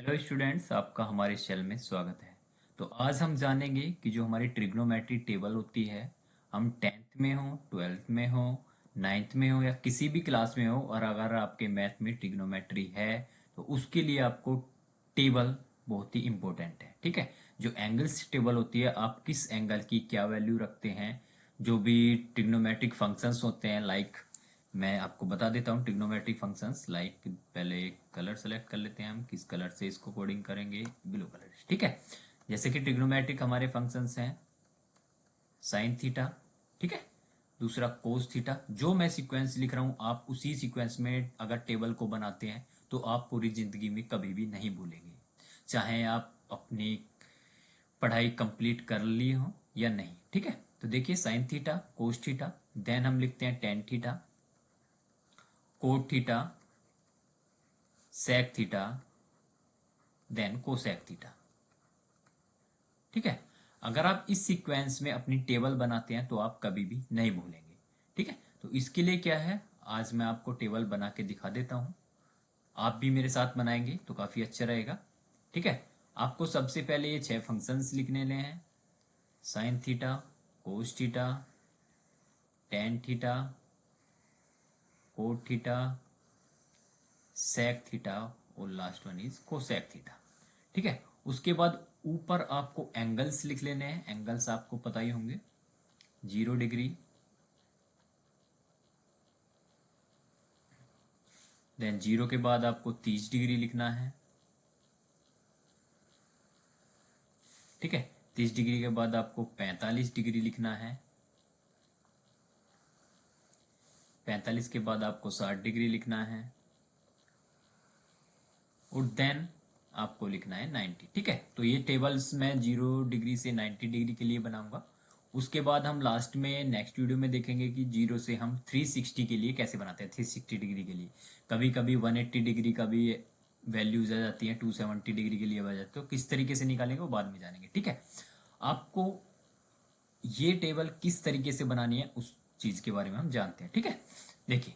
Hello students, आपका हमारे cell में स्वागत है। तो आज हम जानेंगे कि जो हमारी ट्रिग्नोमेट्री टेबल होती है, हम टेंथ में हो, ट्वेल्थ में हो, नाइन्थ में हो या किसी भी क्लास में हो, और अगर आपके मैथ में ट्रिग्नोमेट्री है तो उसके लिए आपको टेबल बहुत ही इम्पोर्टेंट है। ठीक है, जो एंगल्स टेबल होती है, आप किस एंगल की क्या वैल्यू रखते हैं, जो भी ट्रिग्नोमेट्रिक फंक्शंस होते हैं, लाइक मैं आपको बता देता हूँ ट्रिग्नोमेट्रिक फंक्शंस। लाइक पहले एक कलर सेलेक्ट कर लेते हैं, हम किस कलर से इसको कोडिंग करेंगे, ब्लू कलर। ठीक है, जैसे कि ट्रिग्नोमेट्रिक हमारे फंक्शंस हैं साइन थीटा, ठीक है, दूसरा कोस थीटा। जो मैं सीक्वेंस लिख रहा हूँ आप उसी सीक्वेंस में अगर टेबल को बनाते हैं तो आप पूरी जिंदगी में कभी भी नहीं भूलेंगे, चाहे आप अपनी पढ़ाई कंप्लीट कर ली हो या नहीं। ठीक है, तो देखिए sine theta, cos theta, then हम लिखते हैं tan theta, cot theta, sec theta, then cosec theta. ठीक है, अगर आप इस सीक्वेंस में अपनी टेबल बनाते हैं तो आप कभी भी नहीं भूलेंगे। ठीक है, तो इसके लिए क्या है, आज मैं आपको टेबल बना के दिखा देता हूं। आप भी मेरे साथ बनाएंगे तो काफी अच्छा रहेगा। ठीक है, आपको सबसे पहले ये 6 फंक्शंस लिखने ले हैं। Sine theta, cos theta, tan theta, cot theta, sec theta, और last one is cosec theta. ठीक है, उसके बाद ऊपर आपको एंगल्स लिख लेने हैं। एंगल्स आपको पता ही होंगे, 0 डिग्री, देन 0 के बाद आपको 30 डिग्री लिखना है। ठीक है, 30 डिग्री के बाद आपको 45 डिग्री लिखना है। 45 के बाद आपको 60 डिग्री लिखना है, और देन आपको लिखना है 90। ठीक है, तो ये टेबल्स मैं 0 डिग्री से 90 डिग्री के लिए बनाऊंगा। उसके बाद हम लास्ट में नेक्स्ट वीडियो में देखेंगे कि 0 से हम 360 के लिए कैसे बनाते हैं। 360 डिग्री के लिए कभी कभी 180 डिग्री का भी वैल्यूज आ जाती है, 270 डिग्री के लिए आ जाती है, तो किस तरीके से निकालेंगे वो बाद में जानेंगे। ठीक है, आपको ये टेबल किस तरीके से बनानी है उस चीज के बारे में हम जानते हैं। ठीक है, देखिए,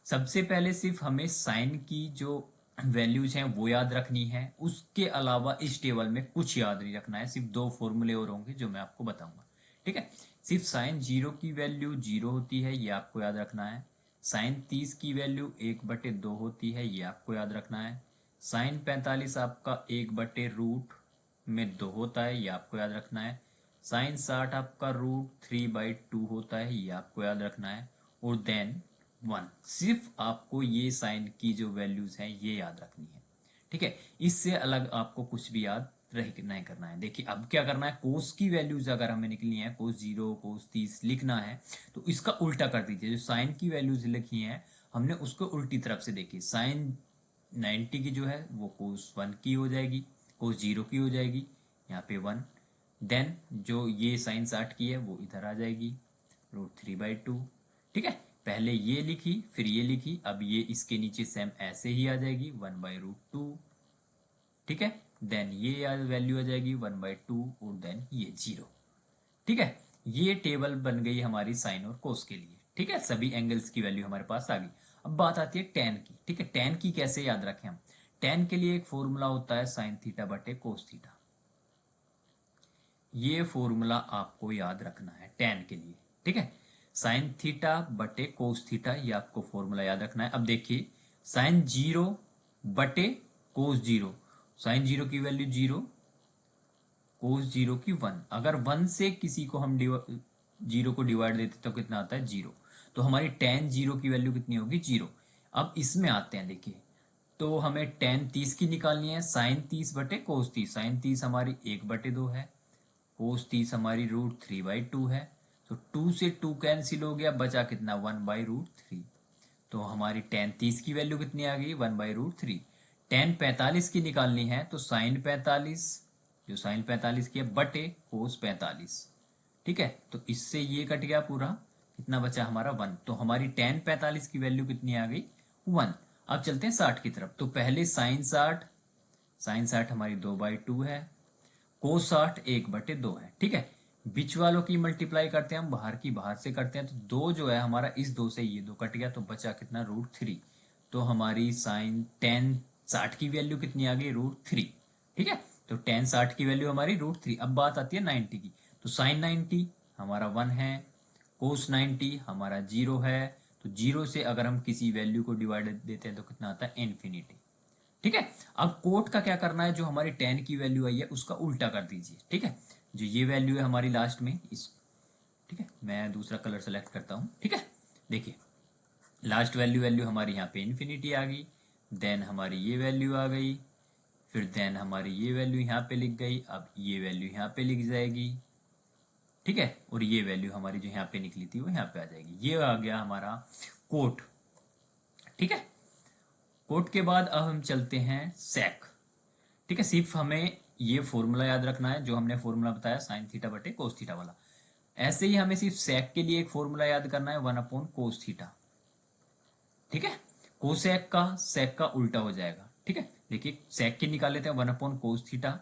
सबसे पहले सिर्फ हमें साइन की जो वैल्यूज हैं वो याद रखनी है। उसके अलावा इस टेबल में कुछ याद नहीं रखना है, सिर्फ 2 फॉर्मूले और होंगे जो मैं आपको बताऊंगा। ठीक है, सिर्फ साइन 0 की वैल्यू 0 होती है, ये आपको याद रखना है। साइन 30 की वैल्यू 1/2 होती है, ये आपको याद रखना है। साइन 45 आपका 1/√2 होता है, ये आपको याद रखना है। साइन 60 आपका √3/2 होता है, ये आपको याद रखना है। और देन 1, सिर्फ आपको ये साइन की जो वैल्यूज हैं ये याद रखनी है। ठीक है, इससे अलग आपको कुछ भी याद नहीं करना है। देखिए, अब क्या करना है, कोस की वैल्यूज अगर हमें निकलनी है, कोस 0, कोस 30 लिखना है, तो इसका उल्टा कर दीजिए। जो साइन की वैल्यूज लिखी हैं हमने उसको उल्टी तरफ से देखी। साइन 90 की जो है वो कोस 1 की हो जाएगी, कोस 0 की हो जाएगी, यहाँ पे 1। देन जो ये साइन 60 की है वो इधर आ जाएगी, √3/2। ठीक है, पहले ये लिखी फिर ये लिखी, अब ये इसके नीचे सेम ऐसे ही आ जाएगी, 1/√2। ठीक है, देन ये वैल्यू आ जाएगी 1/2, और देन ये 0। ठीक है, ये टेबल बन गई हमारी साइन और कोस के लिए। ठीक है, सभी एंगल्स की वैल्यू हमारे पास आ गई। अब बात आती है टेन की। ठीक है, टेन की कैसे याद रखें हम। टेन के लिए एक फॉर्मूला होता है साइन थीटा बटे कोस थीटा। ये फॉर्मूला आपको याद रखना है टेन के लिए। ठीक है, साइन थीटा बटे कोस थीटा, ये आपको फॉर्मूला याद रखना है। अब देखिए, साइन 0 बटे कोस 0, साइन 0 की वैल्यू 0, कोस 0 की 1। अगर 1 से किसी को हम 0 को डिवाइड देते तो कितना आता है, 0। तो हमारी टेन 0 की वैल्यू कितनी होगी, 0। अब इसमें आते हैं, देखिए, तो हमें टेन 30 की निकालनी है। साइन 30 बटे कोस 30, साइन 30 हमारी 1/2 है, कोस 30 हमारी √3/2 है। तो 2 से 2 कैंसिल हो गया, बचा कितना, 1/√3। तो हमारी टेन 30 की वैल्यू कितनी आ गई, 1/√3। टेन 45 की निकालनी है, तो साइन 45, जो साइन 45 की है, बटे कोस 45। ठीक है, तो इससे ये कट गया पूरा, कितना बचा हमारा, 1। तो हमारी टेन 45 की वैल्यू कितनी आ गई, 1। अब चलते हैं 60 की तरफ। तो पहले साइन 60, साइन 60 हमारी 2/2 है, कोस 60 1/2 है। ठीक है, बीच वालों की मल्टीप्लाई करते हैं हम, बाहर की बाहर से करते हैं, तो 2 जो है हमारा, इस 2 से ये 2 कट गया, तो बचा कितना, √3। तो हमारी साइन टेन 60 की वैल्यू कितनी आ गई, √3। ठीक है, तो tan 60 की वैल्यू हमारी √3। अब बात आती है 90 की, तो sin 90 हमारा 1 है, cos 90 हमारा 0 है। तो 0 से अगर हम किसी वैल्यू को डिवाइड देते हैं तो कितना आता है, इन्फिनिटी। ठीक है, अब कोट का क्या करना है, जो हमारी tan की वैल्यू आई है उसका उल्टा कर दीजिए। ठीक है, जो ये वैल्यू है हमारी लास्ट में इस, ठीक है, मैं दूसरा कलर सेलेक्ट करता हूं। ठीक है, देखिए लास्ट वैल्यू हमारी यहाँ पे इन्फिनिटी आ गई, देन हमारी ये वैल्यू आ गई, फिर देन हमारी ये वैल्यू यहाँ पे लिख गई, अब ये वैल्यू यहाँ पे लिख जाएगी। ठीक है, और ये वैल्यू हमारी जो यहाँ पे निकली थी वो यहाँ पे आ जाएगी। ये आ गया हमारा कोट। ठीक है, कोट के बाद अब हम चलते हैं सेक। ठीक है, सिर्फ हमें ये फॉर्मूला याद रखना है जो हमने फॉर्मूला बताया साइन थीटा बटे कोस थीटा वाला। ऐसे ही हमें सिर्फ सेक के लिए एक फॉर्मूला याद करना है, 1/कोस थीटा। ठीक है, कोसेक का सेक का उल्टा हो जाएगा। ठीक है, देखिए सेक के निकाल लेते हैं, 1/कोस थीटा।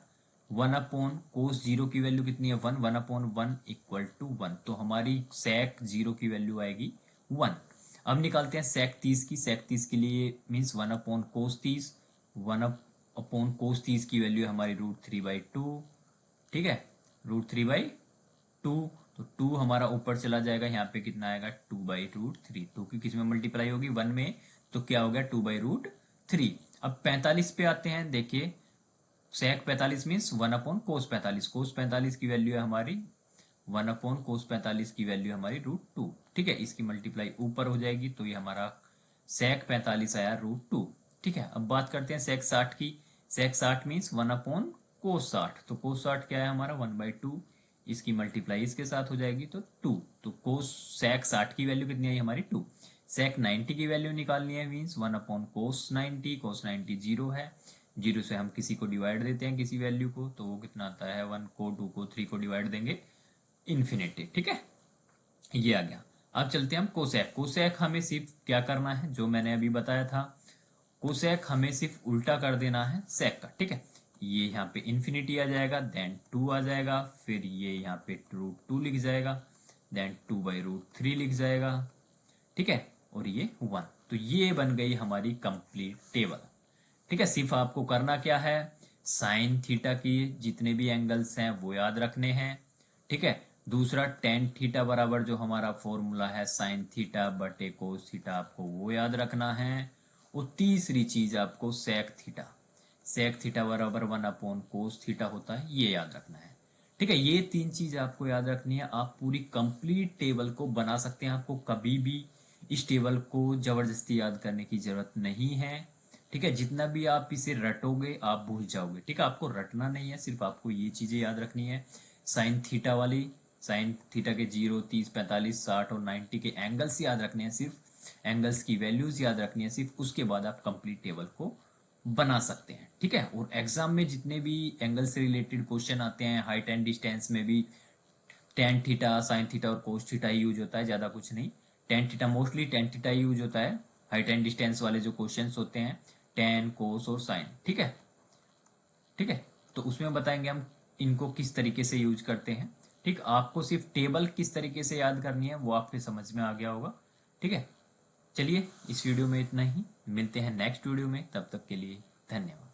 1/कोस 0 की वैल्यू कितनी है, 1, 1/1 इक्वल टू 1। तो हमारी सेक 0 की वैल्यू आएगी 1। अब निकालते हैं सेक 30 की। सेक 30 के लिए मीन्स 1/कोस 30, 1/कोस 30 की वैल्यू हमारी √3/2। ठीक है, √3/2। तो 2 हमारा ऊपर चला जाएगा, यहाँ पे कितना आएगा, 2/√3। 2 की किस में मल्टीप्लाई होगी, 1 में, तो क्या हो गया, 2/√3। अब 45 पे आते हैं। देखिए सेक 45 मीन्स 1/कोस 45। कोस 45 की वैल्यू है हमारी 1/कोस 45 की वैल्यू हमारी √2। ठीक है, इसकी मल्टीप्लाई ऊपर हो जाएगी, तो ये हमारा सेक 45 आया √2। ठीक है, अब बात करते हैं सेक 60 की। सेक 60 मीन्स 1/कोस 60। तो कोस 60 क्या है हमारा, 1/2। इसकी मल्टीप्लाई इसके साथ हो जाएगी तो 2। तो कोस सेक 60 की वैल्यू कितनी आई हमारी, 2। सेक 90 की वैल्यू निकालनी है, मीन्स 1/कोस 90। कोस 90 0 है, 0 से हम किसी को डिवाइड देते हैं किसी वैल्यू को, तो वो कितना आता है, 1 को, 2 को, 3 को डिवाइड देंगे, इन्फिनिटी। ठीक है, ये आ गया। अब चलते हैं हम कोसेक। कोसेक हमें सिर्फ क्या करना है, जो मैंने अभी बताया था, कोसेक हमें सिर्फ उल्टा कर देना है सेक का। ठीक है, ये यहाँ पे इन्फिनिटी आ जाएगा, देन 2 आ जाएगा, फिर ये यहाँ पे √2 लिख जाएगा, देन 2/√3 लिख जाएगा। ठीक है, और ये 1। तो ये बन गई हमारी कंप्लीट टेबल। ठीक है, सिर्फ आपको करना क्या है, साइन थीटा की जितने भी एंगल्स हैं वो याद रखने हैं। ठीक है, दूसरा टेन थीटा बराबर जो हमारा फॉर्मूला है साइन थीटा बटे कोस थीटा, आपको वो याद रखना है। और तीसरी चीज आपको सेक थीटा बराबर 1/कोस थीटा होता है, ये याद रखना है। ठीक है, ये 3 चीज आपको याद रखनी है। आप पूरी कंप्लीट टेबल को बना सकते हैं, आपको कभी भी इस टेबल को जबरदस्ती याद करने की जरूरत नहीं है। ठीक है, जितना भी आप इसे रटोगे आप भूल जाओगे। ठीक है, आपको रटना नहीं है, सिर्फ आपको ये चीजें याद रखनी है। साइन थीटा वाली, साइन थीटा के 0, 30, 45, 60 और 90 के एंगल्स याद रखने हैं, सिर्फ एंगल्स की वैल्यूज याद रखनी है सिर्फ, उसके बाद आप कंप्लीट टेबल को बना सकते हैं। ठीक है, और एग्जाम में जितने भी एंगल से रिलेटेड क्वेश्चन आते हैं, हाइट एंड डिस्टेंस में भी टेन थीटा, साइन थीटा और कोस थीटा यूज होता है, ज्यादा कुछ नहीं। Tan theta mostly tan theta use होता है। हाइट एंड डिस्टेंस वाले जो क्वेश्चंस होते हैं, टेन, कोस और साइन। ठीक है, ठीक है, तो उसमें बताएंगे हम इनको किस तरीके से यूज करते हैं। ठीक, आपको सिर्फ टेबल किस तरीके से याद करनी है वो आपके समझ में आ गया होगा। ठीक है, चलिए इस वीडियो में इतना ही, मिलते हैं नेक्स्ट वीडियो में, तब तक के लिए धन्यवाद।